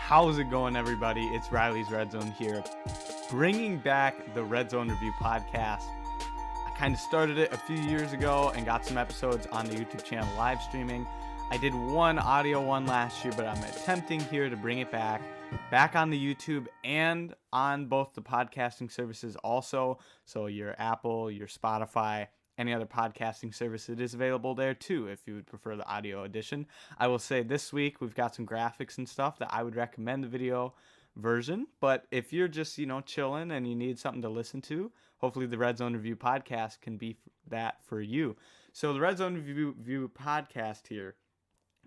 How's it going, everybody? It's Riley's Redzone here, bringing back the Redzone Review podcast. I kind of started it a few years ago and got some episodes on the YouTube channel live streaming. I did one audio one last year, but I'm attempting here to bring it back on the YouTube and on both the podcasting services also. So your Apple, your Spotify, any other podcasting service, it is available there too if you would prefer the audio edition. I will say this week we've got some graphics and stuff that I would recommend the video version, but if you're just chilling and you need something to listen to, hopefully the Red Zone Review podcast can be that for you. So the Red Zone Review podcast here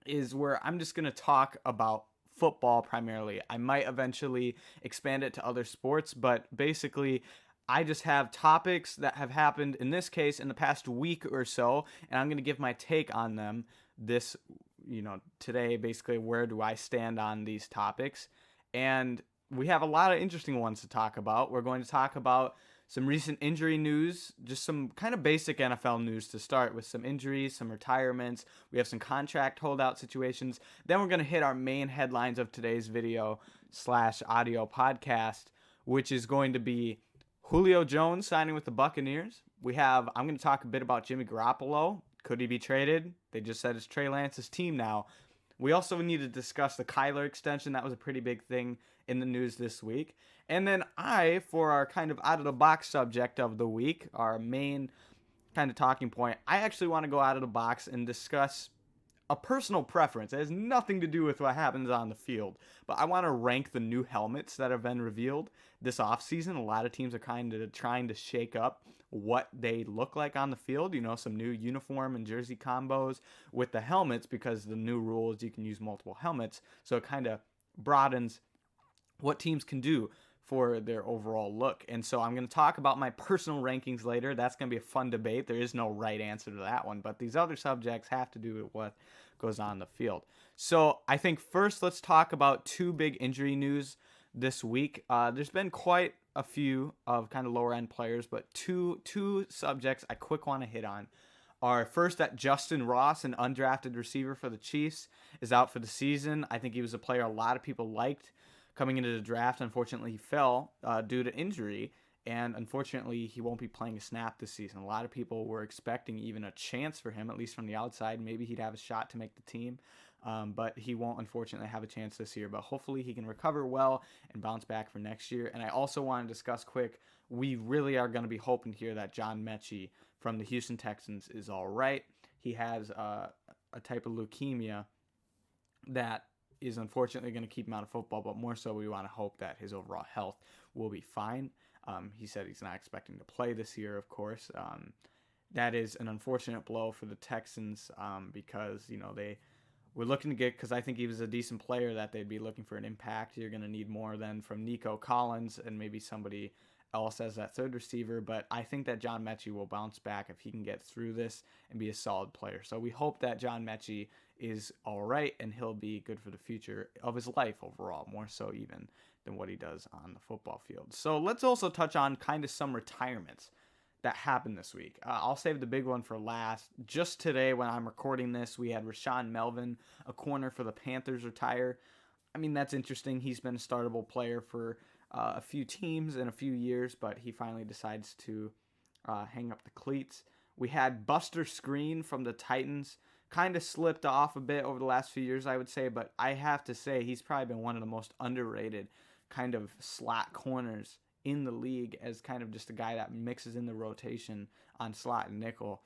is where I'm just going to talk about football primarily. I might eventually expand it to other sports, but basically I just have topics that have happened, in this case, in the past week or so, and I'm going to give my take on them today, basically, where do I stand on these topics. And we have a lot of interesting ones to talk about. We're going to talk about some recent injury news, just some kind of basic NFL news to start with, some injuries, some retirements. We have some contract holdout situations. Then we're going to hit our main headlines of today's video / audio podcast, which is going to be Julio Jones signing with the Buccaneers. I'm going to talk a bit about Jimmy Garoppolo. Could he be traded? They just said it's Trey Lance's team now. We also need to discuss the Kyler extension. That was a pretty big thing in the news this week. And then for our kind of out-of-the-box subject of the week, our main kind of talking point, I actually want to go out of the box and discuss a personal preference. It has nothing to do with what happens on the field, but I want to rank the new helmets that have been revealed this offseason. A lot of teams are kind of trying to shake up what they look like on the field, some new uniform and jersey combos with the helmets, because the new rules, you can use multiple helmets, so it kind of broadens what teams can do for their overall look. And so I'm going to talk about my personal rankings later. That's going to be a fun debate. There is no right answer to that one, but these other subjects have to do with what goes on the field. So I think first let's talk about two big injury news this week. There's been quite a few of kind of lower end players, but two subjects I quick want to hit on are first that Justin Ross, an undrafted receiver for the Chiefs, is out for the season. I think he was a player a lot of people liked coming into the draft. Unfortunately, he fell due to injury, and unfortunately, he won't be playing a snap this season. A lot of people were expecting even a chance for him, at least from the outside. Maybe he'd have a shot to make the team, but he won't, unfortunately, have a chance this year. But hopefully, he can recover well and bounce back for next year. And I also want to discuss quick, we really are going to be hoping here that John Mechie from the Houston Texans is all right. He has a type of leukemia that is unfortunately going to keep him out of football, but more so we want to hope that his overall health will be fine. He said he's not expecting to play this year, of course. That is an unfortunate blow for the Texans because, they were looking to get, because I think he was a decent player that they'd be looking for an impact. You're going to need more than from Nico Collins and maybe somebody else as that third receiver, but I think that John Mechie will bounce back if he can get through this and be a solid player. So we hope that John Mechie is all right and he'll be good for the future of his life overall, more so even than what he does on the football field. So let's also touch on kind of some retirements that happened this week. I'll save the big one for last. Just today when I'm recording this, we had Rashawn Melvin, a corner for the Panthers, retire. I mean, that's interesting. He's been a startable player for a few teams in a few years, but he finally decides to hang up the cleats. We had Buster Screen from the Titans, kind of slipped off a bit over the last few years, I would say, but I have to say he's probably been one of the most underrated kind of slot corners in the league, as kind of just a guy that mixes in the rotation on slot and nickel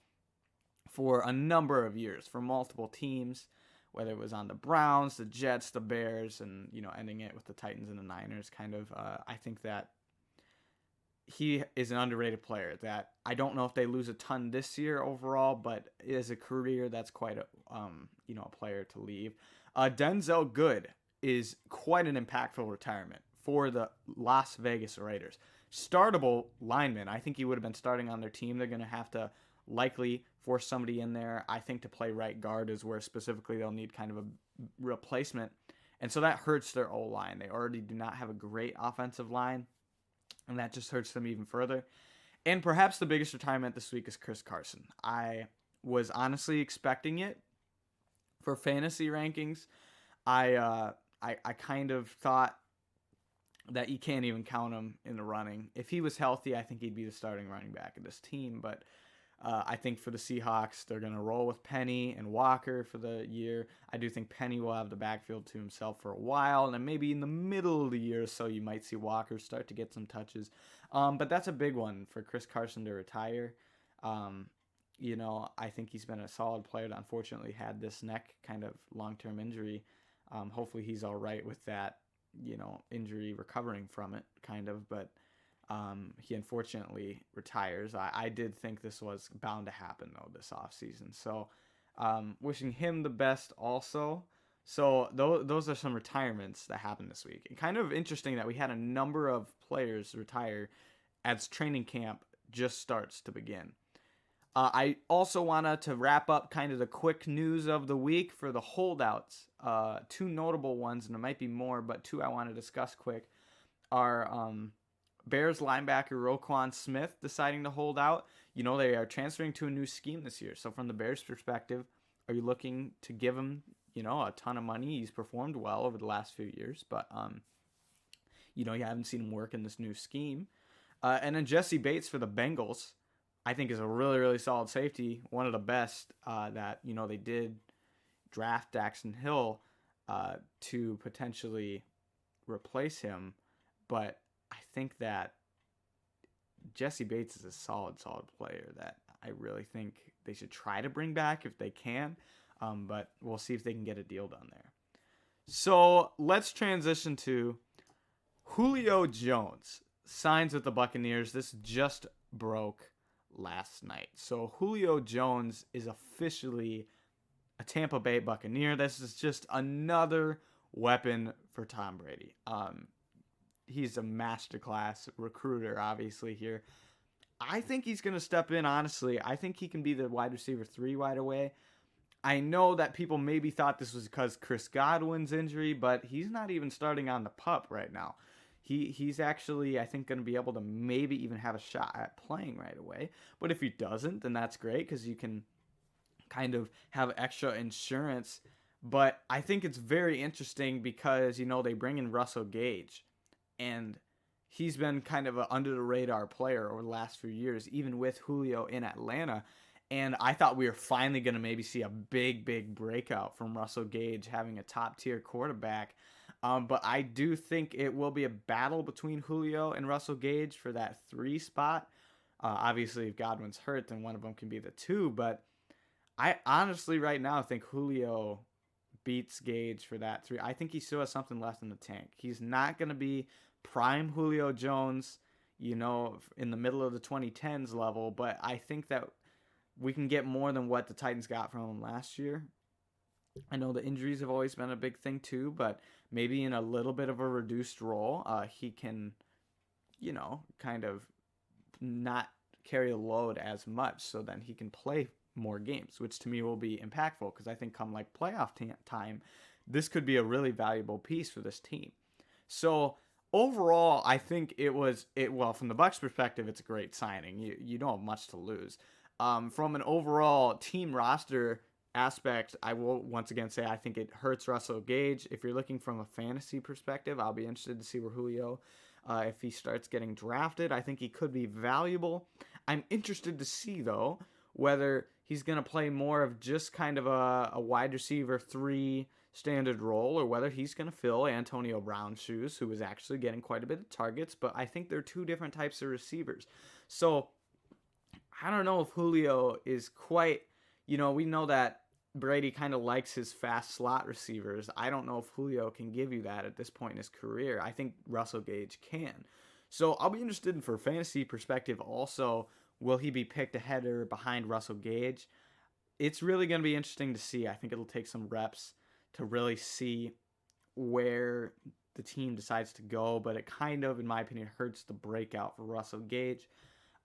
for a number of years for multiple teams, whether it was on the Browns, the Jets, the Bears, and ending it with the Titans and the Niners. Kind of, I think that he is an underrated player that I don't know if they lose a ton this year overall, but as a career, that's quite a player to leave. Denzel Good is quite an impactful retirement for the Las Vegas Raiders. Startable lineman. I think he would have been starting on their team. They're going to have to likely force somebody in there. I think to play right guard is where specifically they'll need kind of a replacement. And so that hurts their O-line. They already do not have a great offensive line, and that just hurts them even further. And perhaps the biggest retirement this week is Chris Carson. I was honestly expecting it for fantasy rankings. I I kind of thought that you can't even count him in the running. If he was healthy, I think he'd be the starting running back of this team. But I think for the Seahawks, they're going to roll with Penny and Walker for the year. I do think Penny will have the backfield to himself for a while, and then maybe in the middle of the year or so, you might see Walker start to get some touches. But that's a big one for Chris Carson to retire. I think he's been a solid player that unfortunately had this neck kind of long-term injury. Hopefully he's all right with that, injury, recovering from it, kind of. But he unfortunately retires. I did think this was bound to happen, though, this offseason. So wishing him the best also. So those are some retirements that happened this week. And kind of interesting that we had a number of players retire as training camp just starts to begin. I also wanted to wrap up kind of the quick news of the week for the holdouts. Two notable ones, and there might be more, but two I want to discuss quick, are Bears linebacker Roquan Smith deciding to hold out. They are transferring to a new scheme this year. So from the Bears' perspective, are you looking to give him, a ton of money? He's performed well over the last few years, but, you haven't seen him work in this new scheme. And then Jesse Bates for the Bengals, I think, is a really, really solid safety. One of the best that, they did draft Daxton Hill to potentially replace him. But I think that Jesse Bates is a solid player that I really think they should try to bring back if they can. But we'll see if they can get a deal done there. So let's transition to Julio Jones signs with the Buccaneers. This just broke last night. So Julio Jones is officially a Tampa Bay Buccaneer. This is just another weapon for Tom Brady. He's a masterclass recruiter, obviously, here. I think he's going to step in, honestly. I think he can be the wide receiver 3 right away. I know that people maybe thought this was because Chris Godwin's injury, but he's not even starting on the PUP right now. He's actually, I think, going to be able to maybe even have a shot at playing right away. But if he doesn't, then that's great because you can kind of have extra insurance. But I think it's very interesting because, they bring in Russell Gage. And he's been kind of an under-the-radar player over the last few years, even with Julio in Atlanta. And I thought we were finally going to maybe see a big breakout from Russell Gage having a top-tier quarterback. But I do think it will be a battle between Julio and Russell Gage for that 3 spot. Obviously, if Godwin's hurt, then one of them can be the 2. But I honestly right now think Julio beats Gage for that 3. I think he still has something left in the tank. He's not going to be prime Julio Jones, in the middle of the 2010s level, but I think that we can get more than what the Titans got from him last year. I know the injuries have always been a big thing too, but maybe in a little bit of a reduced role, he can, kind of not carry the load as much, so then he can play more games, which to me will be impactful because I think come like playoff time, this could be a really valuable piece for this team. So overall, I think from the Bucs perspective, it's a great signing. You don't have much to lose. From an overall team roster aspect, I will once again say I think it hurts Russell Gage. If you're looking from a fantasy perspective, I'll be interested to see where Julio, if he starts getting drafted, I think he could be valuable. I'm interested to see, though, whether he's going to play more of just kind of a wide receiver 3 standard role, or whether he's going to fill Antonio Brown's shoes, who is actually getting quite a bit of targets, but I think they're 2 different types of receivers. So I don't know if Julio is quite, we know that Brady kind of likes his fast slot receivers. I don't know if Julio can give you that at this point in his career. I think Russell Gage can. So I'll be interested in, for fantasy perspective also, will he be picked ahead or behind Russell Gage? It's really going to be interesting to see. I think it'll take some reps to really see where the team decides to go, but it kind of, in my opinion, hurts the breakout for Russell Gage.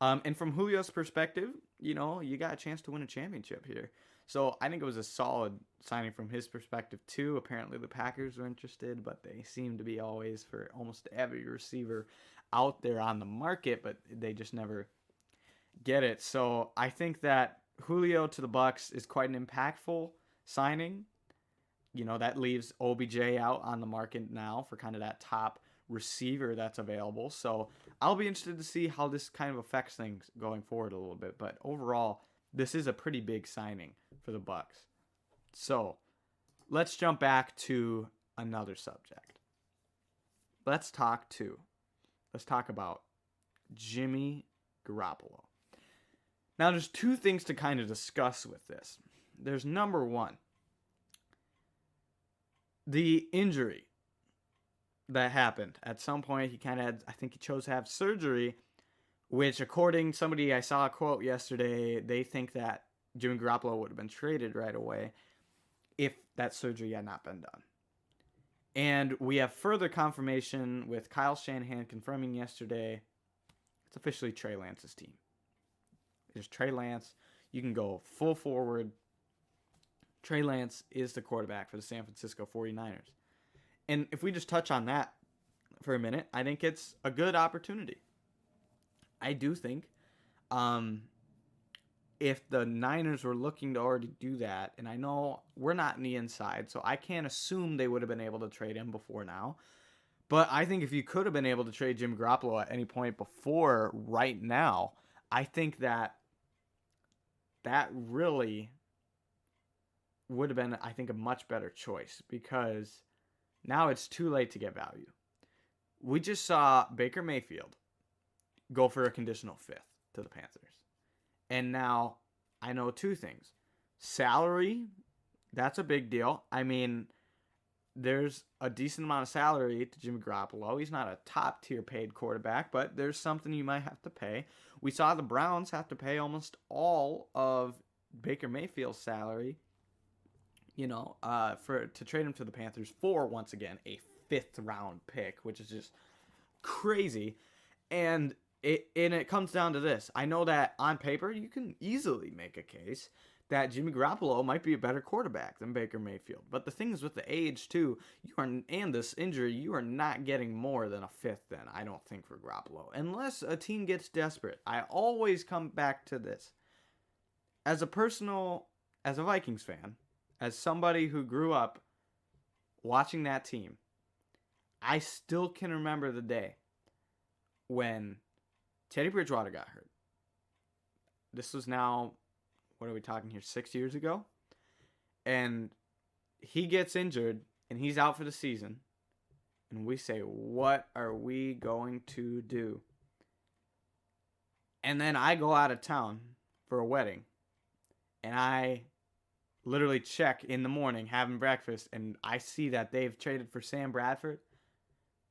And from Julio's perspective, you got a chance to win a championship here. So I think it was a solid signing from his perspective too. Apparently the Packers were interested, but they seem to be always for almost every receiver out there on the market, but they just never get it. So I think that Julio to the Bucs is quite an impactful signing. That leaves OBJ out on the market now for kind of that top receiver that's available. So I'll be interested to see how this kind of affects things going forward a little bit. But overall, this is a pretty big signing for the Bucs. So let's jump back to another subject. Let's talk about Jimmy Garoppolo. Now, there's two things to kind of discuss with this. There's number one, the injury that happened. At some point, I think he chose to have surgery, which according to somebody I saw a quote yesterday, they think that Jimmy Garoppolo would have been traded right away if that surgery had not been done. And we have further confirmation with Kyle Shanahan confirming yesterday it's officially Trey Lance's team. It's Trey Lance. You can go full forward. Trey Lance is the quarterback for the San Francisco 49ers. And if we just touch on that for a minute, I think it's a good opportunity. I do think if the Niners were looking to already do that, and I know we're not in the inside, so I can't assume they would have been able to trade him before now. But I think if you could have been able to trade Jimmy Garoppolo at any point before right now, I think that really would have been, I think, a much better choice because now it's too late to get value. We just saw Baker Mayfield go for a conditional fifth to the Panthers. And now I know two things. Salary, that's a big deal. I mean, there's a decent amount of salary to Jimmy Garoppolo. He's not a top tier paid quarterback, but there's something you might have to pay. We saw the Browns have to pay almost all of Baker Mayfield's salary, to trade him to the Panthers for, once again, a 5th round pick, which is just crazy. And it comes down to this. I know that on paper you can easily make a case that Jimmy Garoppolo might be a better quarterback than Baker Mayfield. But the thing is with the age too, and this injury, you are not getting more than a 5th then, I don't think, for Garoppolo. Unless a team gets desperate. I always come back to this. As a Vikings fan, as somebody who grew up watching that team, I still can remember the day when Teddy Bridgewater got hurt. This was now, what are we talking here, 6 years ago? And he gets injured, and he's out for the season. And we say, what are we going to do? And then I go out of town for a wedding. And I literally check in the morning, having breakfast, and I see that they've traded for Sam Bradford.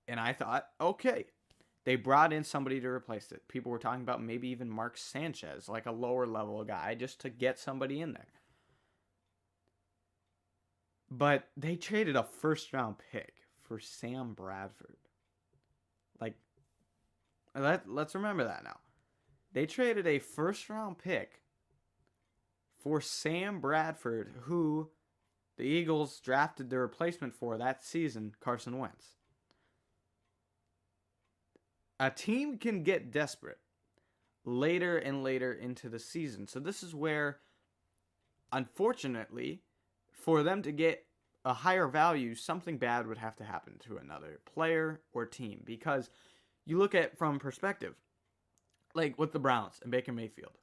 And I thought, okay. They brought in somebody to replace it. People were talking about maybe even Mark Sanchez, like a lower level guy, just to get somebody in there. But they traded a 1st round pick for Sam Bradford. Let's remember that now. They traded a 1st round pick for Sam Bradford, who the Eagles drafted the replacement for that season, Carson Wentz. A team can get desperate later and later into the season. So this is where, unfortunately, for them to get a higher value, something bad would have to happen to another player or team. Because you look at it from perspective, like with the Browns and Baker Mayfield.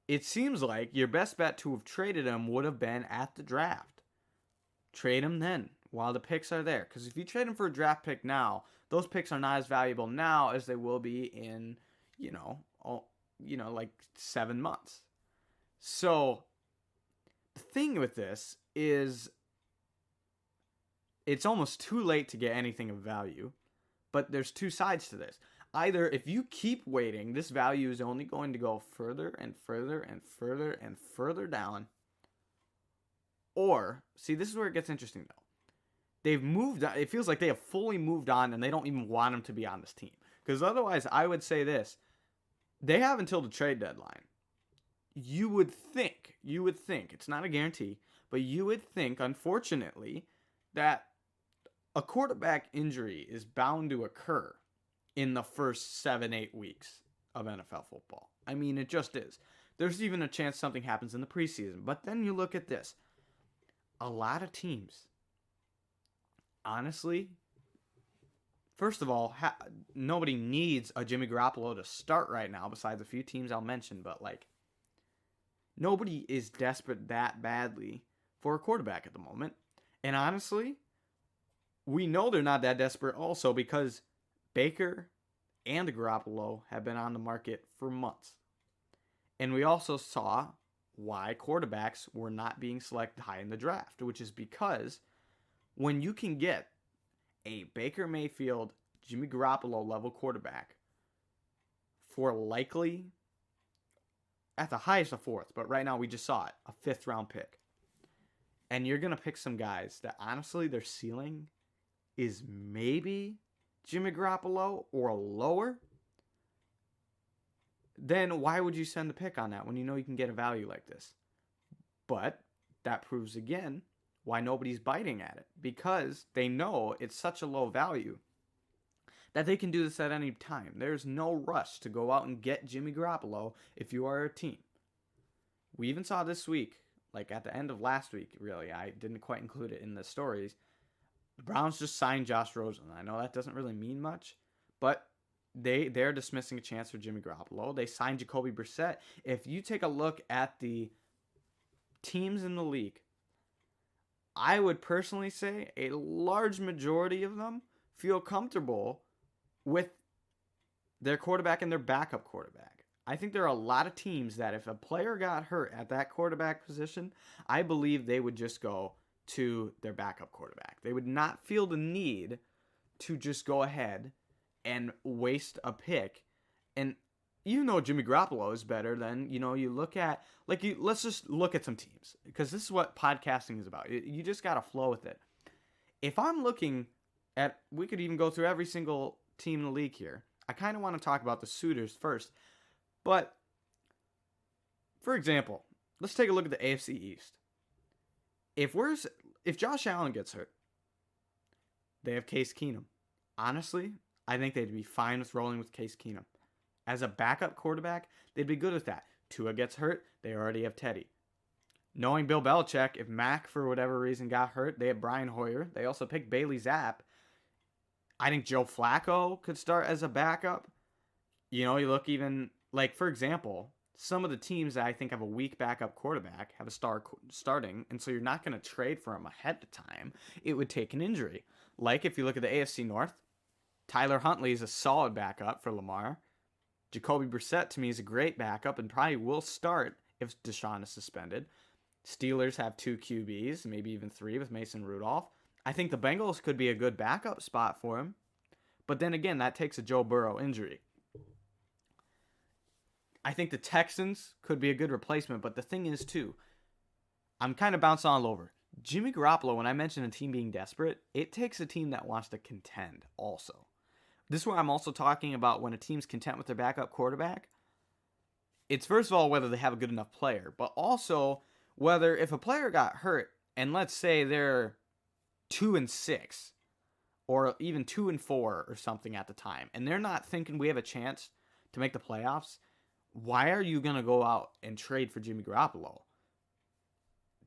It seems like your best bet to have traded him would have been at the draft. Trade him then while the picks are there. Because if you trade him for a draft pick now, those picks are not as valuable now as they will be in, like 7 months. So the thing with this is it's almost too late to get anything of value, but there's two sides to this. Either if you keep waiting, this value is only going to go further and further and further and further down. Or, see, this is where it gets interesting though. They've moved on. It feels like they have fully moved on and they don't even want him to be on this team. Because otherwise, I would say this. They have until the trade deadline. You would think, it's not a guarantee, but you would think, unfortunately, that a quarterback injury is bound to occur in the first 7-8 weeks of NFL football. I mean, it just is. There's even a chance something happens in the preseason. But then you look at this. a lot of teams, honestly, first of all, nobody needs a Jimmy Garoppolo to start right now, besides a few teams I'll mention, but like, nobody is desperate that badly for a quarterback at the moment. And honestly, we know they're not that desperate also because Baker and Garoppolo have been on the market for months. And we also saw why quarterbacks were not being selected high in the draft, which is because when you can get a Baker Mayfield, Jimmy Garoppolo level quarterback for likely at the highest a fourth, but right now we just saw it, a fifth round pick. And you're going to pick some guys that honestly their ceiling is maybe Jimmy Garoppolo or lower. Then why would you send the pick on that when you know you can get a value like this? But that proves again why nobody's biting at it, because they know it's such a low value that they can do this at any time. There's no rush to go out and get Jimmy Garoppolo if you are a team. We even saw this week, like at the end of last week, really. I didn't quite include it in the stories. The Browns just signed Josh Rosen. I know that doesn't really mean much, but they're dismissing a chance for Jimmy Garoppolo. They signed Jacoby Brissett. If you take a look at the teams in the league, I would personally say a large majority of them feel comfortable with their quarterback and their backup quarterback. I think there are a lot of teams that if a player got hurt at that quarterback position, I believe they would just go to their backup quarterback. They would not feel the need to just go ahead and waste a pick. And even though Jimmy Garoppolo is better than, you look at, let's just look at some teams, because this is what podcasting is about. You just got to flow with it. If I'm looking at, we could even go through every single team in the league here. I kind of want to talk about the suitors first. But, for example, let's take a look at the AFC East. If Josh Allen gets hurt, they have Case Keenum. Honestly, I think they'd be fine with rolling with Case Keenum. As a backup quarterback, they'd be good with that. Tua gets hurt, they already have Teddy. Knowing Bill Belichick, if Mac, for whatever reason, got hurt, they have Brian Hoyer. They also picked Bailey Zapp. I think Joe Flacco could start as a backup. You look even, for example, some of the teams that I think have a weak backup quarterback have a star starting, and so you're not going to trade for him ahead of time. It would take an injury. Like if you look at the AFC North, Tyler Huntley is a solid backup for Lamar. Jacoby Brissett, to me, is a great backup and probably will start if Deshaun is suspended. Steelers have 2 QBs, maybe even 3 with Mason Rudolph. I think the Bengals could be a good backup spot for him. But then again, that takes a Joe Burrow injury. I think the Texans could be a good replacement, but the thing is, too, I'm kind of bouncing all over. Jimmy Garoppolo, when I mentioned a team being desperate, it takes a team that wants to contend also. This is where I'm also talking about when a team's content with their backup quarterback. It's first of all whether they have a good enough player, but also whether if a player got hurt, and let's say they're 2-6, or even 2-4 or something at the time, and they're not thinking we have a chance to make the playoffs, why are you going to go out and trade for Jimmy Garoppolo?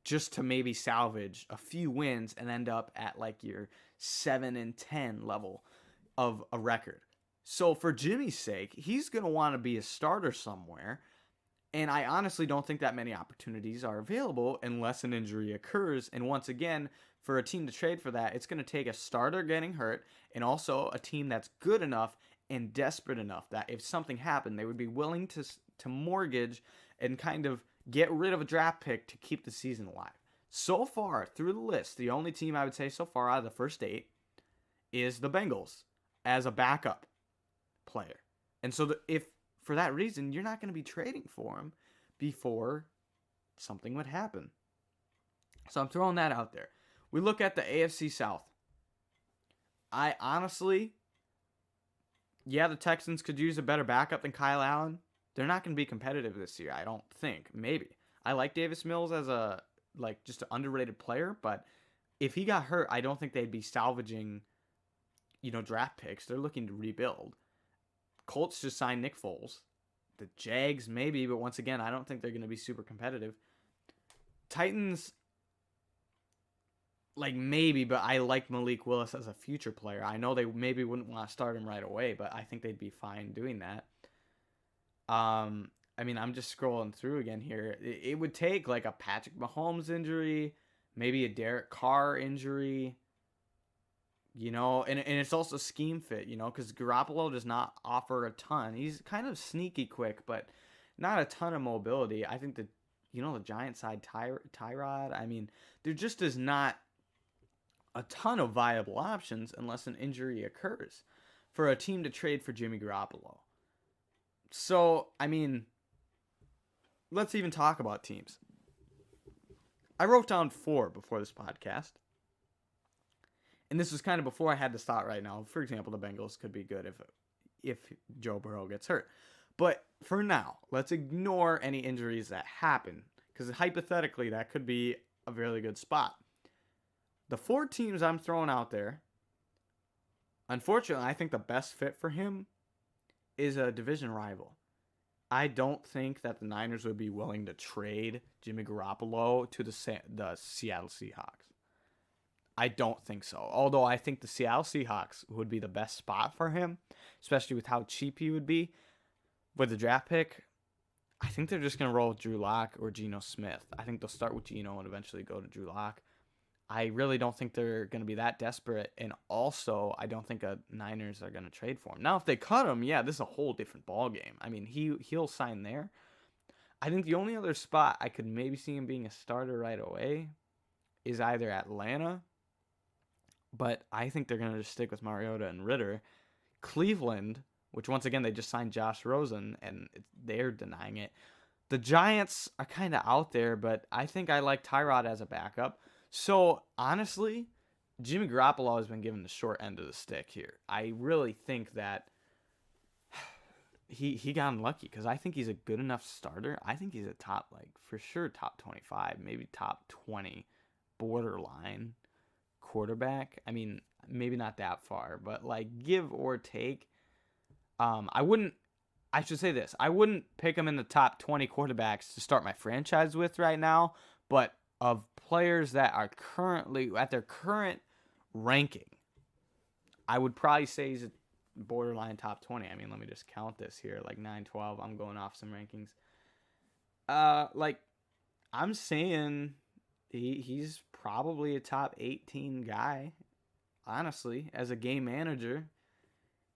Just to maybe salvage a few wins and end up at your 7-10 level of a record. So for Jimmy's sake, he's going to want to be a starter somewhere. And I honestly don't think that many opportunities are available unless an injury occurs. And once again, for a team to trade for that, it's going to take a starter getting hurt and also a team that's good enough and desperate enough that if something happened, they would be willing to mortgage and kind of get rid of a draft pick to keep the season alive. So far, through the list, the only team I would say so far out of the first 8 is the Bengals as a backup player. And so if for that reason, you're not going to be trading for him before something would happen. So I'm throwing that out there. We look at the AFC South. I honestly, the Texans could use a better backup than Kyle Allen. They're not going to be competitive this year, I don't think. Maybe. I like Davis Mills as just an underrated player, but if he got hurt, I don't think they'd be salvaging, draft picks. They're looking to rebuild. Colts just signed Nick Foles. The Jags, maybe, but once again, I don't think they're going to be super competitive. Titans, like maybe, but I like Malik Willis as a future player. I know they maybe wouldn't want to start him right away, but I think they'd be fine doing that. I mean, I'm just scrolling through again here. It would take like a Patrick Mahomes injury, maybe a Derek Carr injury, and it's also scheme fit, because Garoppolo does not offer a ton. He's kind of sneaky quick, but not a ton of mobility. I think that, the Giant side, Tyrod, I mean, there just is not a ton of viable options unless an injury occurs for a team to trade for Jimmy Garoppolo. So, I mean, let's even talk about teams. I wrote down 4 before this podcast. And this was kind of before I had to start right now. For example, the Bengals could be good if Joe Burrow gets hurt. But for now, let's ignore any injuries that happen, because hypothetically, that could be a really good spot. The 4 teams I'm throwing out there, unfortunately, I think the best fit for him is a division rival. I don't think that the Niners would be willing to trade Jimmy Garoppolo to the Seattle Seahawks. I don't think so. Although I think the Seattle Seahawks would be the best spot for him, especially with how cheap he would be with the draft pick. I think they're just going to roll with Drew Lock or Geno Smith. I think they'll start with Geno and eventually go to Drew Lock. I really don't think they're going to be that desperate. And also, I don't think the Niners are going to trade for him. Now, if they cut him, yeah, this is a whole different ballgame. I mean, he'll sign there. I think the only other spot I could maybe see him being a starter right away is either Atlanta, but I think they're going to just stick with Mariota and Ritter. Cleveland, which once again, they just signed Josh Rosen, and they're denying it. The Giants are kind of out there, but I think I like Tyrod as a backup. So, honestly, Jimmy Garoppolo has been given the short end of the stick here. I really think that he got unlucky, because I think he's a good enough starter. I think he's a top, for sure, top 25, maybe top 20 borderline quarterback. I mean, maybe not that far, but, give or take. I should say this. I wouldn't pick him in the top 20 quarterbacks to start my franchise with right now, but of players that are currently at their current ranking, I would probably say he's a borderline top 20. I mean, let me just count this here, 9, 12. I'm going off some rankings. I'm saying he's probably a top 18 guy, honestly, as a game manager.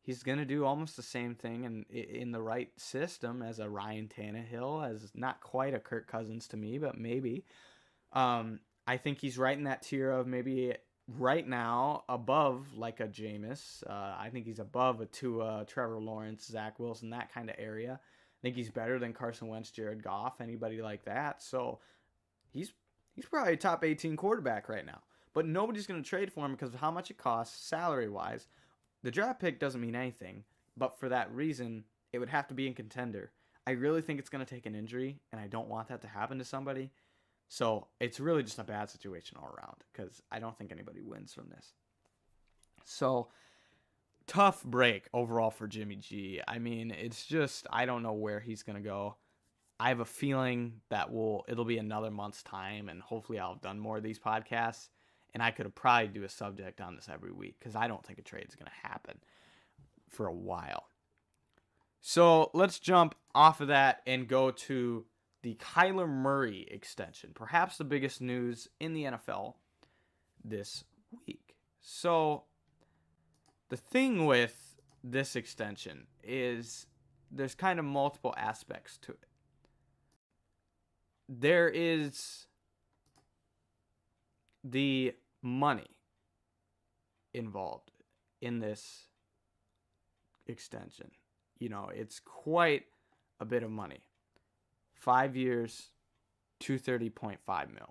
He's going to do almost the same thing in the right system as a Ryan Tannehill, as not quite a Kirk Cousins to me, but maybe. I think he's right in that tier of maybe right now above a Jameis. I think he's above a Tua, Trevor Lawrence, Zach Wilson, that kind of area. I think he's better than Carson Wentz, Jared Goff, anybody like that. So he's probably a top 18 quarterback right now. But nobody's going to trade for him because of how much it costs salary-wise. The draft pick doesn't mean anything, but for that reason, it would have to be in contender. I really think it's going to take an injury, and I don't want that to happen to somebody. So it's really just a bad situation all around, because I don't think anybody wins from this. So tough break overall for Jimmy G. I mean, it's just, I don't know where he's going to go. I have a feeling that it'll be another month's time, and hopefully I'll have done more of these podcasts, and I could probably do a subject on this every week, because I don't think a trade is going to happen for a while. So let's jump off of that and go to the Kyler Murray extension, perhaps the biggest news in the NFL this week. So the thing with this extension is there's kind of multiple aspects to it. There is the money involved in this extension. It's quite a bit of money. 5 years, $230.5 million.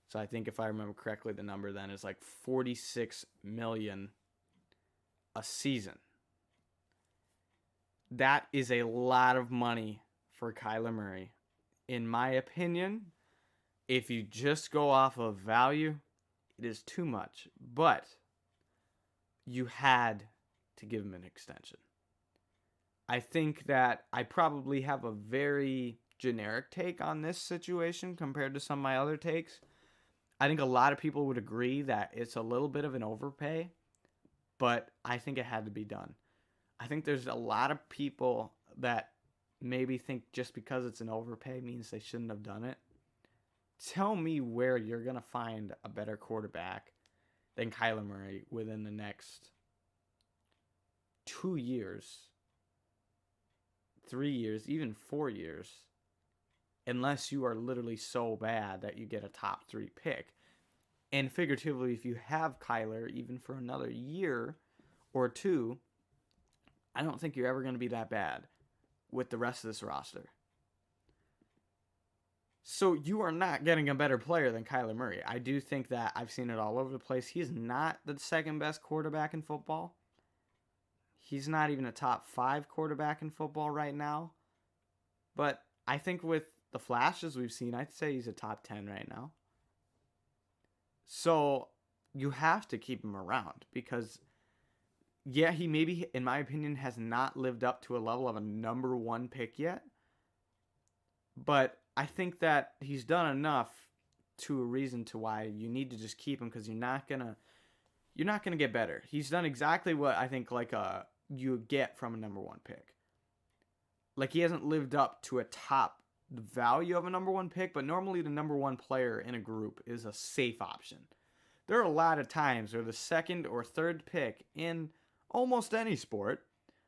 So I think if I remember correctly, the number then is $46 million a season. That is a lot of money for Kyler Murray. In my opinion, if you just go off of value, it is too much. But you had to give him an extension. I think that I probably have a very generic take on this situation compared to some of my other takes. I think a lot of people would agree that it's a little bit of an overpay, but I think it had to be done. I think there's a lot of people that maybe think just because it's an overpay means they shouldn't have done it. Tell me where you're going to find a better quarterback than Kyler Murray within the next 2 years, 3 years, even 4 years, unless you are literally so bad that you get a top 3 pick. And figuratively, if you have Kyler even for another year or two, I don't think you're ever going to be that bad with the rest of this roster. So you are not getting a better player than Kyler Murray. I do think that I've seen it all over the place. He's not the second best quarterback in football. He's not even a top 5 quarterback in football right now. But I think with the flashes we've seen, I'd say he's a top 10 right now. So you have to keep him around because, yeah, he maybe, in my opinion, has not lived up to a level of a number 1 pick yet. But I think that he's done enough to a reason to why you need to just keep him because you're not gonna get better. He's done exactly what I think you get from a number 1 pick. Like he hasn't lived up to a top value of a number 1 pick, but normally the number 1 player in a group is a safe option. There are a lot of times where the second or third pick in almost any sport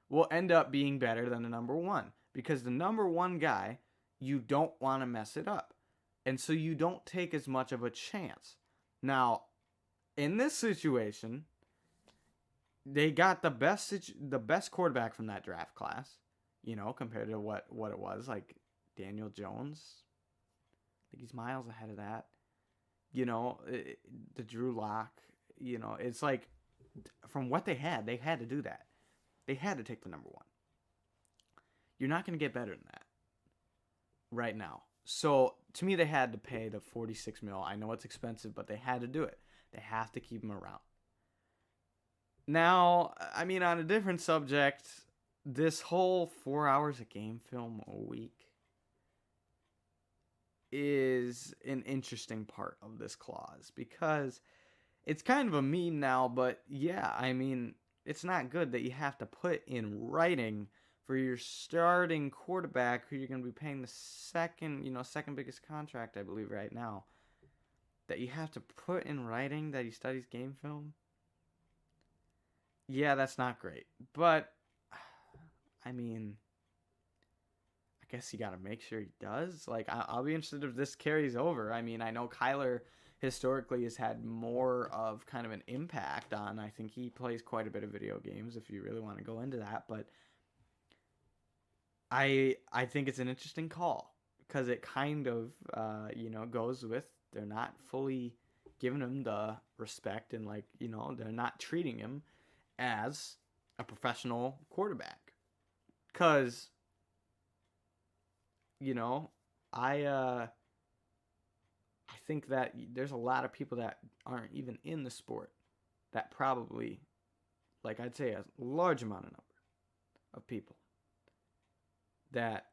will end up being better than the number 1 because the number 1 guy, you don't want to mess it up. And so you don't take as much of a chance. Now, in this situation, they got the best quarterback from that draft class, compared to what it was, like Daniel Jones. I think he's miles ahead of that. The Drew Lock, it's like from what they had to do that. They had to take the number 1. You're not going to get better than that right now. So to me, they had to pay the $46 million. I know it's expensive, but they had to do it. They have to keep him around. Now, I mean, on a different subject, this whole 4 hours of game film a week is an interesting part of this clause because it's kind of a meme now, but yeah, I mean, it's not good that you have to put in writing for your starting quarterback who you're going to be paying the second biggest contract, I believe, right now, that you have to put in writing that he studies game film. Yeah, that's not great. But, I mean, I guess you got to make sure he does. Like, I'll be interested if this carries over. I mean, I know Kyler historically has had more of kind of an impact on, I think he plays quite a bit of video games if you really want to go into that. But I think it's an interesting call because it kind of, goes with they're not fully giving him the respect and, they're not treating him as a professional quarterback. Because, I think that there's a lot of people that aren't even in the sport that probably, I'd say a large amount of number of people that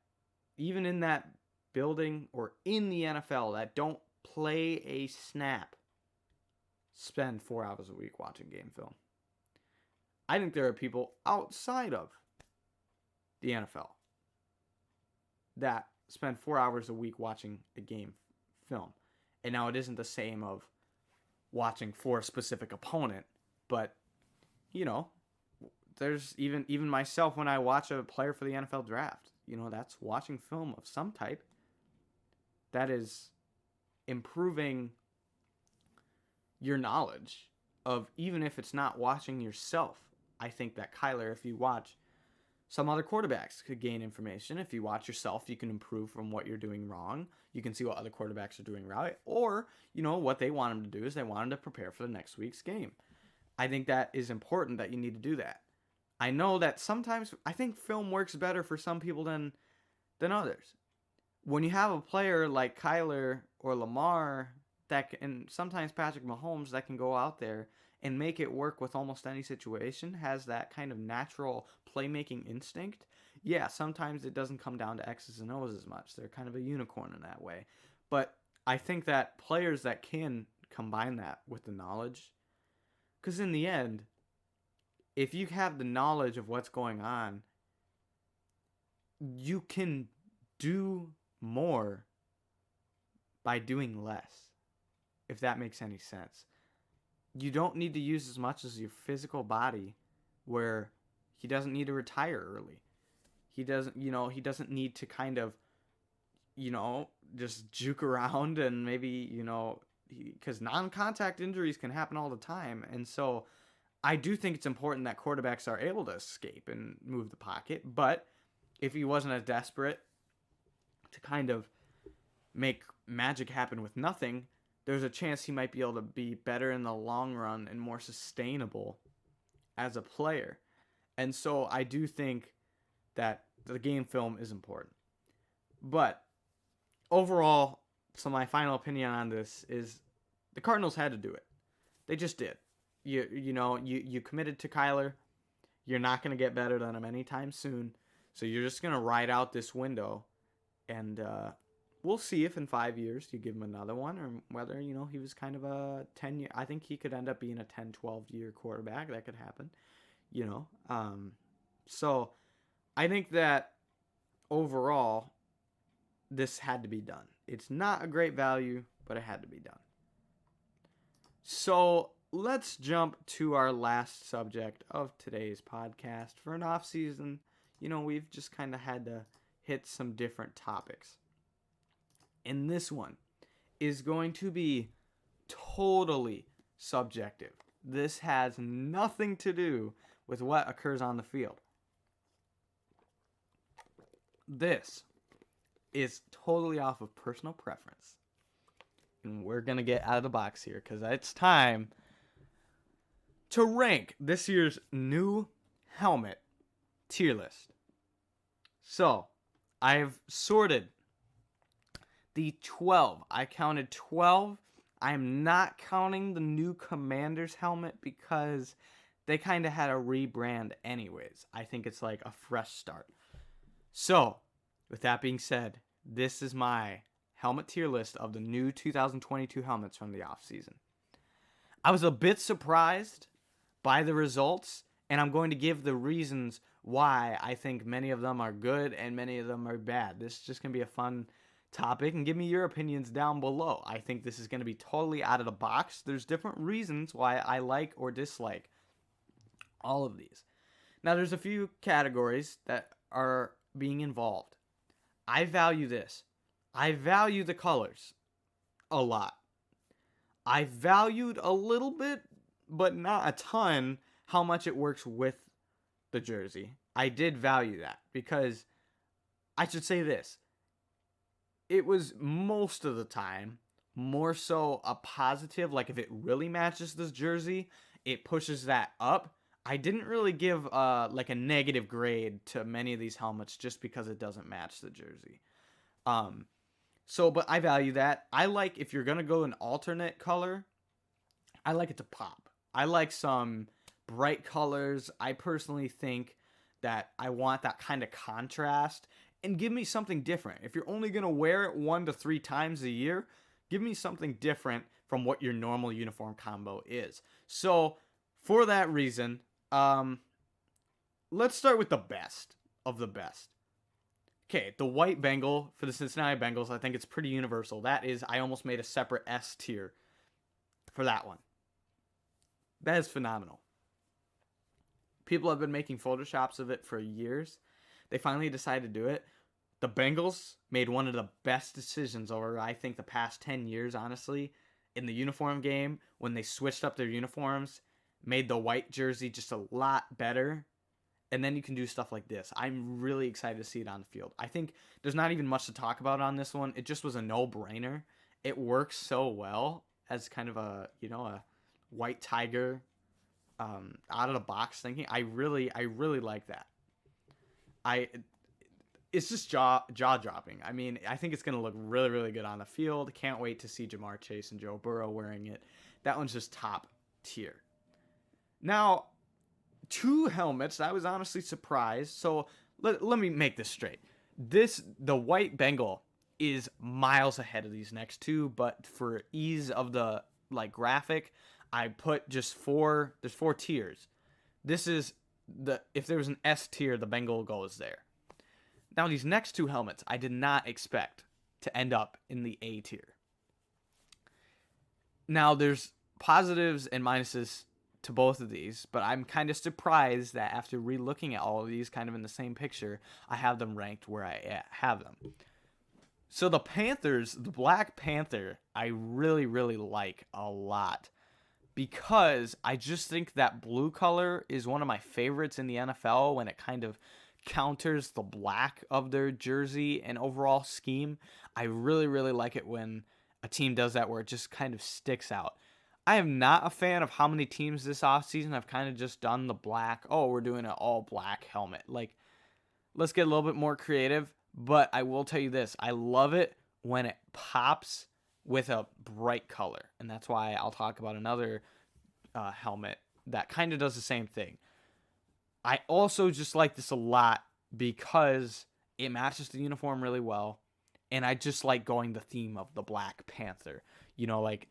even in that building or in the NFL that don't play a snap spend 4 hours a week watching game film. I think there are people outside of the NFL that spend 4 hours a week watching a game film. And now it isn't the same of watching for a specific opponent, but, there's even myself when I watch a player for the NFL draft, that's watching film of some type that is improving your knowledge of, even if it's not watching yourself. I think that Kyler, if you watch some other quarterbacks, could gain information. If you watch yourself, you can improve from what you're doing wrong. You can see what other quarterbacks are doing right. Or, what they want him to do is they want him to prepare for the next week's game. I think that is important that you need to do that. I know that sometimes, I think film works better for some people than others. When you have a player like Kyler or Lamar, and sometimes Patrick Mahomes, that can go out there and make it work with almost any situation, has that kind of natural playmaking instinct. Yeah, sometimes it doesn't come down to X's and O's as much. They're kind of a unicorn in that way. But I think that players that can combine that with the knowledge. Because in the end, if you have the knowledge of what's going on, you can do more by doing less, if that makes any sense. You don't need to use as much as your physical body, where he doesn't need to retire early. He doesn't need to kind of, just juke around and maybe, because non-contact injuries can happen all the time. And so I do think it's important that quarterbacks are able to escape and move the pocket. But if he wasn't as desperate to kind of make magic happen with nothing, there's a chance he might be able to be better in the long run and more sustainable as a player. And so I do think that the game film is important. But overall, so my final opinion on this is the Cardinals had to do it. They just did. You committed to Kyler. You're not going to get better than him anytime soon. So you're just going to ride out this window. And we'll see if in 5 years you give him another one, or whether, he was kind of a 10-year. I think he could end up being a 10, 12-year quarterback. That could happen, So I think that overall, this had to be done. It's not a great value, but it had to be done. So let's jump to our last subject of today's podcast. For an off season, we've just kind of had to hit some different topics. And this one is going to be totally subjective. This has nothing to do with what occurs on the field. This is totally off of personal preference. And we're going to get out of the box here, because it's time to rank this year's new helmet tier list. So, I've sorted the 12. I counted 12. I'm not counting the new Commanders helmet because they kind of had a rebrand anyways. I think it's like a fresh start. So, with that being said, this is my helmet tier list of the new 2022 helmets from the offseason. I was a bit surprised by the results, and I'm going to give the reasons why I think many of them are good and many of them are bad. This is just going to be a fun topic, and give me your opinions down below. I think this is going to be totally out of the box. There's different reasons why I like or dislike all of these. Now, there's a few categories that are being involved. I value this. I value the colors a lot. I valued a little bit, but not a ton, how much it works with the jersey. I did value that, because I should say this. It was most of the time more so a positive, like if it really matches this jersey, it pushes that up. I didn't really give like a negative grade to many of these helmets just because it doesn't match the jersey. But I value that. I like, if you're going to go an alternate color, I like it to pop. I like some bright colors. I personally think that I want that kind of contrast, and give me something different. If you're only going to wear it 1 to 3 times a year, give me something different from what your normal uniform combo is. So for that reason, let's start with the best of the best. Okay, the white Bengal for the Cincinnati Bengals, I think it's pretty universal. That is, I almost made a separate S tier for that one. That is phenomenal. People have been making Photoshops of it for years. They finally decided to do it. The Bengals made one of the best decisions over, I think, the past 10 years, honestly, in the uniform game, when they switched up their uniforms, made the white jersey just a lot better. And then you can do stuff like this. I'm really excited to see it on the field. I think there's not even much to talk about on this one. It just was a no-brainer. It works so well as kind of a, a white tiger out of the box thinking. I really like that. It's just jaw dropping. I mean, I think it's going to look really, really good on the field. Can't wait to see Jamar Chase and Joe Burrow wearing it. That one's just top tier. Now, 2 helmets, I was honestly surprised. So let me make this straight. The white Bengal is miles ahead of these next 2, but for ease of the like graphic, I put just there's 4 tiers. This is if there was an S tier, the Bengal goes there. Now these next 2 helmets, I did not expect to end up in the A tier. Now there's positives and minuses to both of these, but I'm kind of surprised that after re-looking at all of these kind of in the same picture, I have them ranked where I have them. So the Panthers, the Black Panther, I really, really like a lot because I just think that blue color is one of my favorites in the NFL when it kind of counters the black of their jersey and overall scheme. I really, really like it when a team does that where it just kind of sticks out. I am not a fan of how many teams this offseason have kind of just done the black. Oh, we're doing an all black helmet. Like, let's get a little bit more creative. But I will tell you this. I love it when it pops with a bright color. And that's why I'll talk about another helmet that kind of does the same thing. I also just like this a lot because it matches the uniform really well. And I just like going the theme of the Black Panther. You know, like,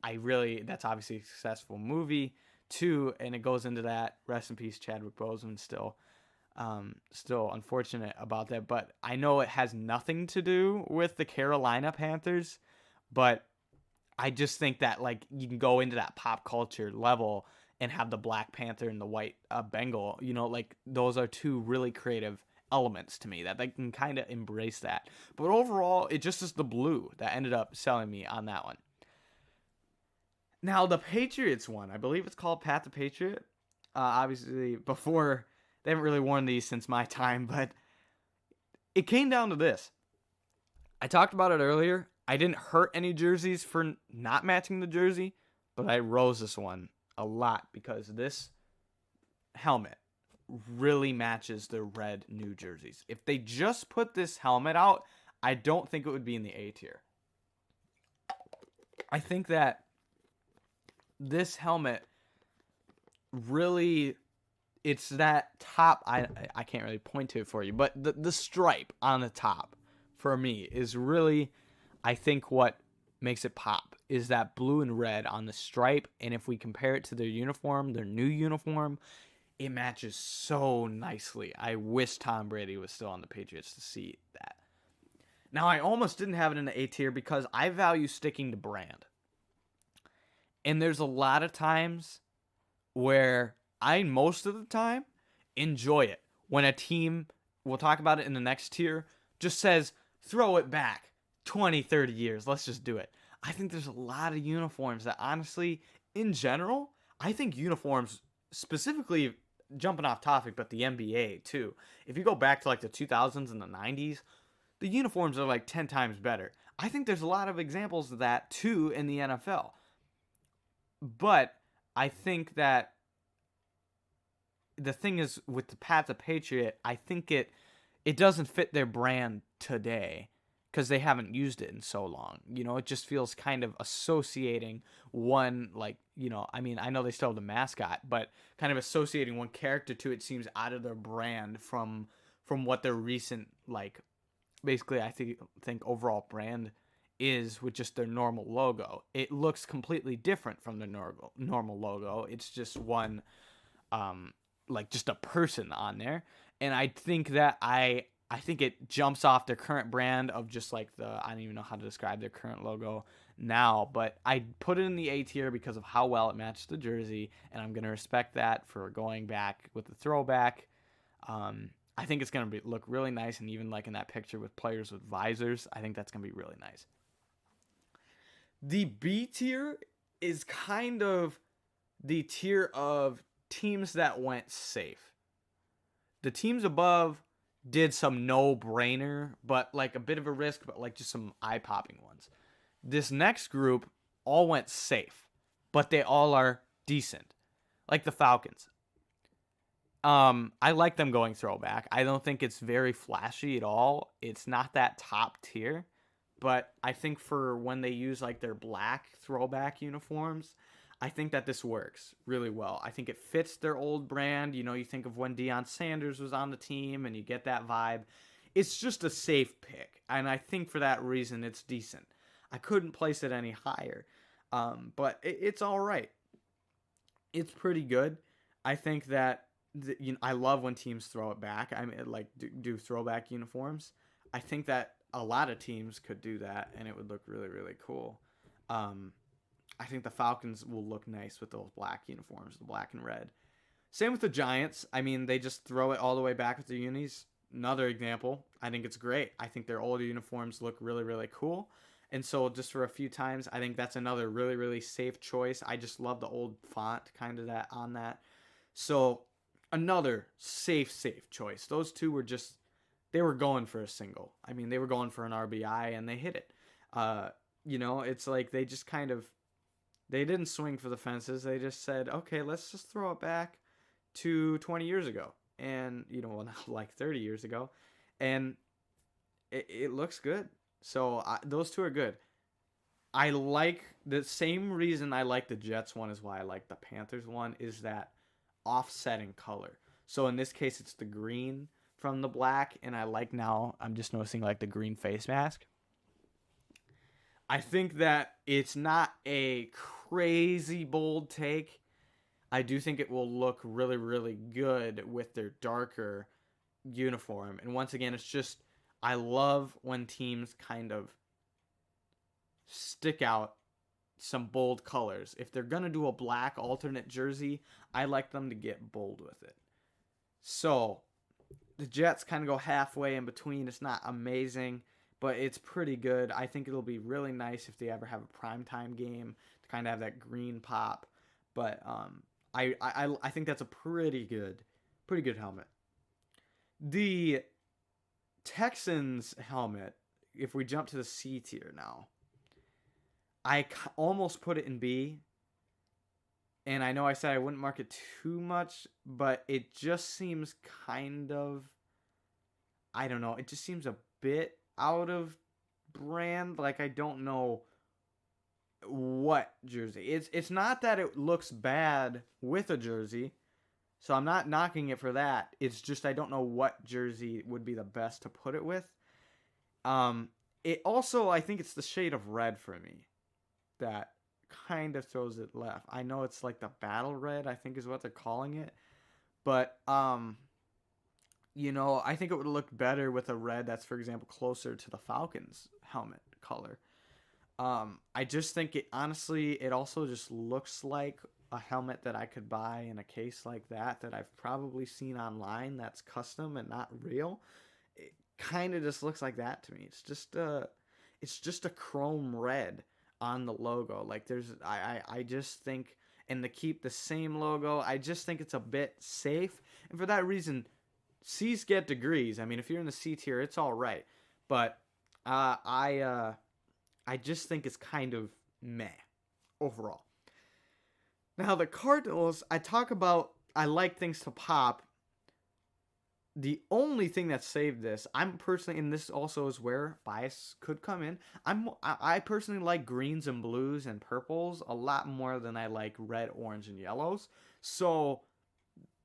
that's obviously a successful movie too, and it goes into that. Rest in peace, Chadwick Boseman. Still unfortunate about that, but I know it has nothing to do with the Carolina Panthers, but I just think that, like, you can go into that pop culture level and have the Black Panther and the white Bengal. You know, like, those are 2 really creative elements to me that they can kind of embrace that. But overall, it just is the blue that ended up selling me on that one. Now, the Patriots one, I believe it's called Pat the Patriot. Obviously, before, they haven't really worn these since my time, but it came down to this. I talked about it earlier. I didn't hurt any jerseys for not matching the jersey, but I rose this one a lot because this helmet really matches the red new jerseys. If they just put this helmet out, I don't think it would be in the A tier. I think that this helmet really, it's that top, I can't really point to it for you, but the stripe on the top for me is really, I think, what makes it pop is that blue and red on the stripe. And if we compare it to their uniform, their new uniform, it matches so nicely. I wish Tom Brady was still on the Patriots to see that. Now, I almost didn't have it in the A tier because I value sticking to brand. And there's a lot of times where I, most of the time, enjoy it when a team, we'll talk about it in the next tier, just says, throw it back 20, 30 years. Let's just do it. I think there's a lot of uniforms that, honestly, in general, I think uniforms, specifically jumping off topic, but the NBA too. If you go back to like the 2000s and the 90s, the uniforms are like 10 times better. I think there's a lot of examples of that too in the NFL. But I think that the thing is with the Pat the Patriot, I think it doesn't fit their brand today because they haven't used it in so long. You know, it just feels kind of associating one, like, you know, I mean, I know they still have the mascot, but kind of associating one character to it seems out of their brand from what their recent, like, basically I think overall brand is with just their normal logo. It looks completely different from the normal logo. It's just one, like, just a person on there. And I think that I think it jumps off their current brand of just like I don't even know how to describe their current logo now, but I put it in the A tier because of how well it matched the jersey, and I'm going to respect that for going back with the throwback. I think it's going to look really nice, and even like in that picture with players with visors, I think that's going to be really nice. The B tier is kind of the tier of teams that went safe. The teams above did some no-brainer, but like a bit of a risk, but like just some eye-popping ones. This next group all went safe, but they all are decent. Like the Falcons. I like them going throwback. I don't think it's very flashy at all. It's not that top tier. But I think for when they use like their black throwback uniforms, I think that this works really well. I think it fits their old brand. You know, you think of when Deion Sanders was on the team and you get that vibe. It's just a safe pick. And I think for that reason, it's decent. I couldn't place it any higher. But it's all right. It's pretty good. I think that I love when teams throw it back. I mean, like do throwback uniforms. I think that a lot of teams could do that, and it would look really really cool. Um, I think the Falcons will look nice with those black uniforms, the black and red. Same with the Giants. I mean, they just throw it all the way back with their unis. Another example. I think it's great. I think their older uniforms look really, really cool. And so just for a few times, I think that's another really, really safe choice. I just love the old font kind of that on that. So another safe choice. Those two were just, they were going for a single. I mean, they were going for an RBI and they hit it. It's like they just kind of, they didn't swing for the fences. They just said, okay, let's just throw it back to 20 years ago. And, well, not like 30 years ago. And it looks good. So those two are good. I like the same reason I like the Jets one is why I like the Panthers one is that offsetting color. So in this case, it's the green from the black. And I'm just noticing like the green face mask. I think that it's not a crazy bold take. I do think it will look really, really good with their darker uniform. And once again, it's just, I love when teams kind of stick out some bold colors. If they're going to do a black alternate jersey, I like them to get bold with it. So the Jets kind of go halfway in between. It's not amazing, but it's pretty good. I think it'll be really nice if they ever have a primetime game to kind of have that green pop. But I think that's a pretty good helmet. The Texans helmet, if we jump to the C tier now, I almost put it in B. And I know I said I wouldn't mark it too much, but it just seems kind of, I don't know, it just seems a bit out of brand. Like I don't know what jersey. It's not that it looks bad with a jersey, so I'm not knocking it for that. It's just I don't know what jersey would be the best to put it with. It also, I think it's the shade of red for me that kind of throws it left. I know it's like the battle red, I think is what they're calling it, but I think it would look better with a red that's, for example, closer to the Falcons helmet color. I just think it also just looks like a helmet that I could buy in a case like that I've probably seen online that's custom and not real. It kind of just looks like that to me. It's just a chrome red on the logo. Like I just think, and to keep the same logo, I just think it's a bit safe. And for that reason, C's get degrees. I mean, if you're in the C tier, it's all right. But I just think it's kind of meh overall. Now, the Cardinals, I like things to pop. The only thing that saved this, I'm personally, and this also is where bias could come in, I personally like greens and blues and purples a lot more than I like red, orange, and yellows. So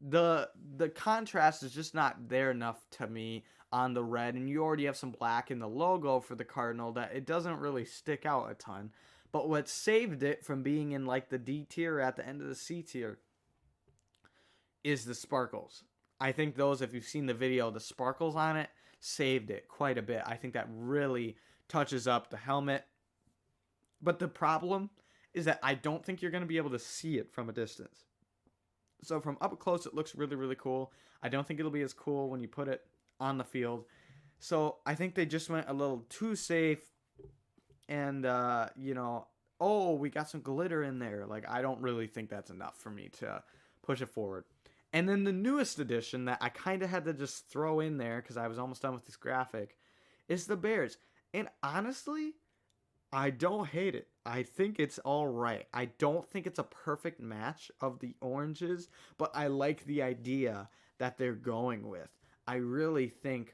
the contrast is just not there enough to me on the red, and you already have some black in the logo for the Cardinal that it doesn't really stick out a ton. But what saved it from being in like the D tier at the end of the C tier is the sparkles. I think those, if you've seen the video, the sparkles on it saved it quite a bit. I think that really touches up the helmet. But the problem is that I don't think you're going to be able to see it from a distance. So from up close, it looks really, really cool. I don't think it'll be as cool when you put it on the field. So I think they just went a little too safe. And, we got some glitter in there. Like, I don't really think that's enough for me to push it forward. And then the newest edition that I kind of had to just throw in there because I was almost done with this graphic is the Bears. And honestly, I don't hate it. I think it's all right. I don't think it's a perfect match of the oranges, but I like the idea that they're going with. I really think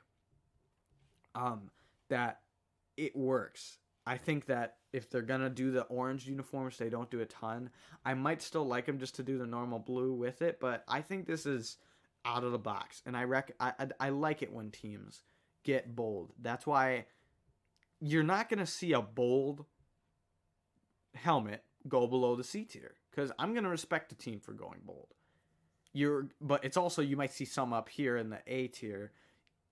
that it works. I think that if they're going to do the orange uniforms, they don't do a ton. I might still like them just to do the normal blue with it, but I think this is out of the box. And I like it when teams get bold. That's why you're not going to see a bold helmet go below the C tier because I'm gonna respect a team for going bold. But it's also, you might see some up here in the A tier,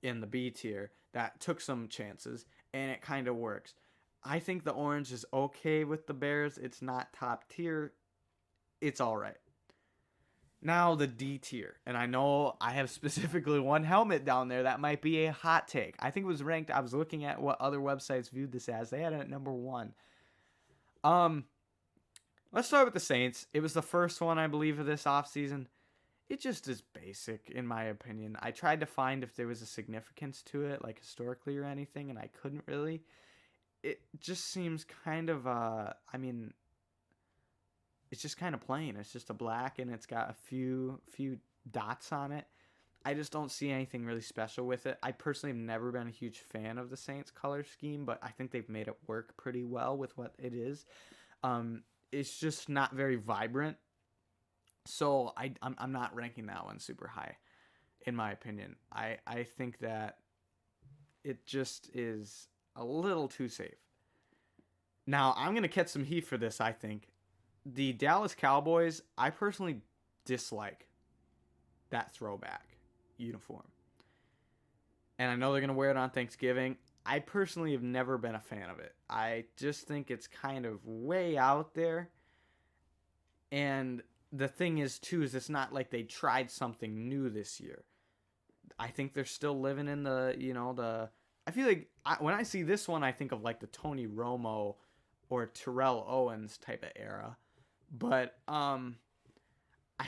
in the B tier that took some chances, and it kind of works. I think the orange is okay with the Bears. It's not top tier. It's all right. Now the D tier, and I know I have specifically one helmet down there that might be a hot take. I think it was ranked. I was looking at what other websites viewed this as. They had it at number 1. Let's start with the Saints. It was the first one, I believe, of this offseason. It just is basic, in my opinion. I tried to find if there was a significance to it, like historically or anything, and I couldn't really. It just seems kind of, it's just kind of plain. It's just a black, and it's got a few dots on it. I just don't see anything really special with it. I personally have never been a huge fan of the Saints color scheme, but I think they've made it work pretty well with what it is. It's just not very vibrant. So I'm not ranking that one super high, in my opinion. I think that it just is a little too safe. Now, I'm going to catch some heat for this, I think. The Dallas Cowboys, I personally dislike that throwback uniform. And I know they're going to wear it on Thanksgiving. I personally have never been a fan of it. I just think it's kind of way out there. And the thing is, too, is it's not like they tried something new this year. I think they're still living in I feel like when I see this one, I think of like the Tony Romo or Terrell Owens type of era. But I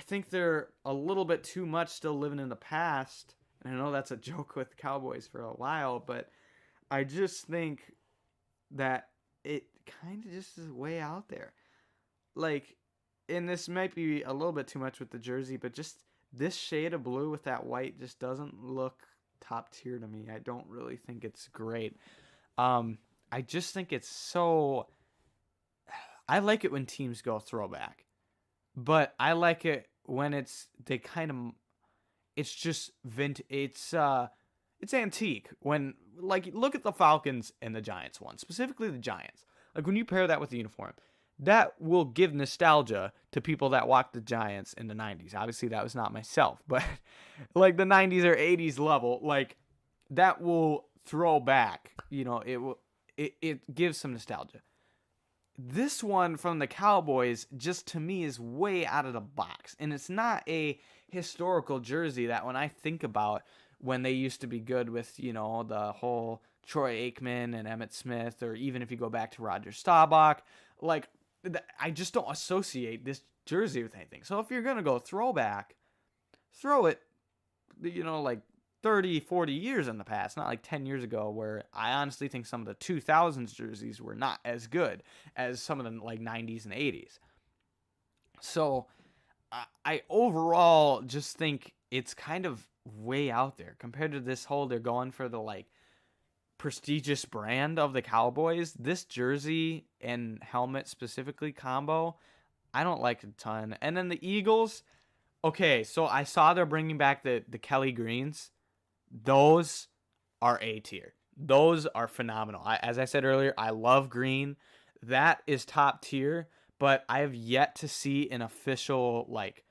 think they're a little bit too much still living in the past. And I know that's a joke with Cowboys for a while, but I just think that it kind of just is way out there. Like, and this might be a little bit too much with the jersey, but just this shade of blue with that white just doesn't look top tier to me. I don't really think it's great. I just think it's so... I like it when teams go throwback, but I like it when it's just it's antique. When, like, look at the Falcons and the Giants one, specifically the Giants. Like, when you pair that with the uniform, that will give nostalgia to people that walked the Giants in the 90s. Obviously, that was not myself, but like the 90s or 80s level, like that will throw back. It gives some nostalgia. This one from the Cowboys just to me is way out of the box, and it's not a historical jersey that when I think about when they used to be good with, the whole Troy Aikman and Emmitt Smith, or even if you go back to Roger Staubach, like, I just don't associate this jersey with anything. So if you're going to go throwback, throw it, like 30, 40 years in the past, not like 10 years ago, where I honestly think some of the 2000s jerseys were not as good as some of the like 90s and 80s. So I overall just think it's kind of way out there compared to this whole, they're going for the like prestigious brand of the Cowboys. This jersey and helmet specifically combo, I don't like a ton. And then the Eagles, okay, so I saw they're bringing back the Kelly Greens. Those are A tier. Those are phenomenal. As I said earlier, I love green. That is top tier, but I have yet to see an official like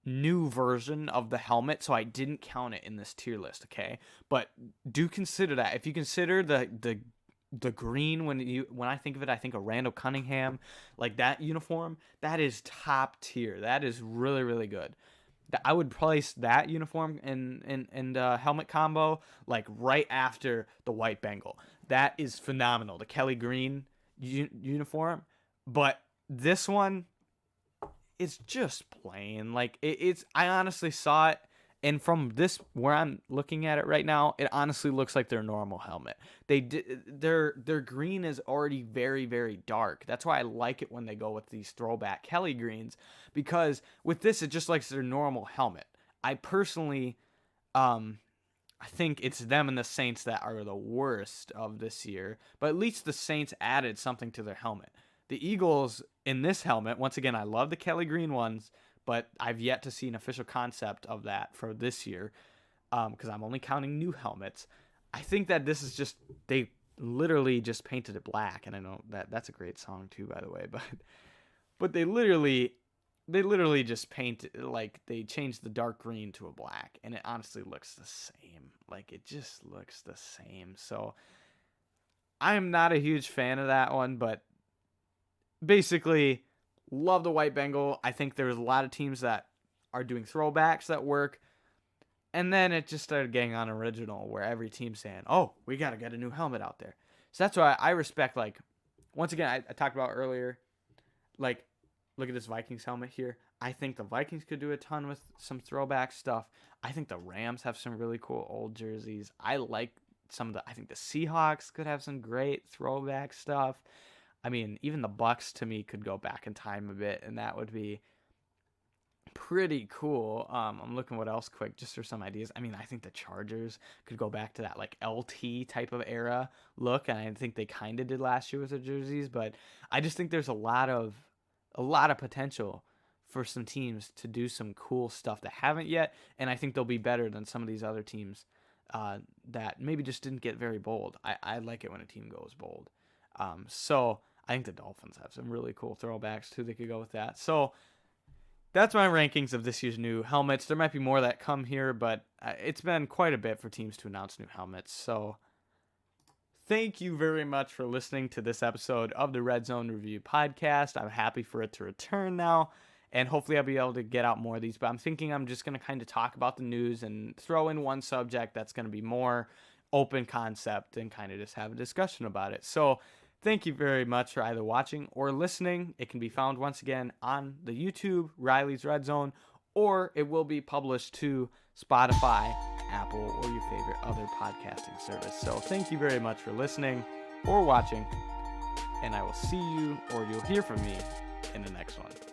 new version of the helmet, so I didn't count it in this tier list, okay? But do consider that. If you consider the green, when I think of it, I think of Randall Cunningham, like that uniform, that is top tier. That is really, really good. I would place that uniform and helmet combo like right after the white Bengal. That is phenomenal. The Kelly Green uniform, but this one, it's just plain. Like it's. I honestly saw it, and from this where I'm looking at it right now, it honestly looks like their normal helmet. Their green is already very, very dark. That's why I like it when they go with these throwback Kelly greens, because with this it just looks their normal helmet. I personally, I think it's them and the Saints that are the worst of this year, but at least the Saints added something to their helmet. The Eagles in this helmet, once again, I love the Kelly Green ones, but I've yet to see an official concept of that for this year because I'm only counting new helmets. I think that this is just, they literally just painted it black, and I know that that's a great song too, by the way, but But they literally just painted, like, they changed the dark green to a black, and it honestly looks the same. Like, it just looks the same. So I am not a huge fan of that one, but basically love the white Bengal. I think there's a lot of teams that are doing throwbacks that work. And then it just started getting unoriginal, where every team's saying, oh, we got to get a new helmet out there. So that's why I respect, like, once again, I talked about earlier, like, look at this Vikings helmet here. I think the Vikings could do a ton with some throwback stuff. I think the Rams have some really cool old jerseys. I think the Seahawks could have some great throwback stuff. I mean, even the Bucks to me could go back in time a bit, and that would be pretty cool. I'm looking what else quick just for some ideas. I mean, I think the Chargers could go back to that like LT type of era look, and I think they kind of did last year with their jerseys, but I just think there's a lot of potential for some teams to do some cool stuff that haven't yet, and I think they'll be better than some of these other teams that maybe just didn't get very bold. I like it when a team goes bold. So I think the Dolphins have some really cool throwbacks too. They could go with that. So that's my rankings of this year's new helmets. There might be more that come here, but it's been quite a bit for teams to announce new helmets. So thank you very much for listening to this episode of the Redzone Review Podcast. I'm happy for it to return now, and hopefully I'll be able to get out more of these. But I'm thinking I'm just going to kind of talk about the news and throw in one subject that's going to be more open concept and kind of just have a discussion about it. So thank you very much for either watching or listening. It can be found once again on the YouTube, Riley's Red Zone, or it will be published to Spotify, Apple, or your favorite other podcasting service. So thank you very much for listening or watching, and I will see you, or you'll hear from me, in the next one.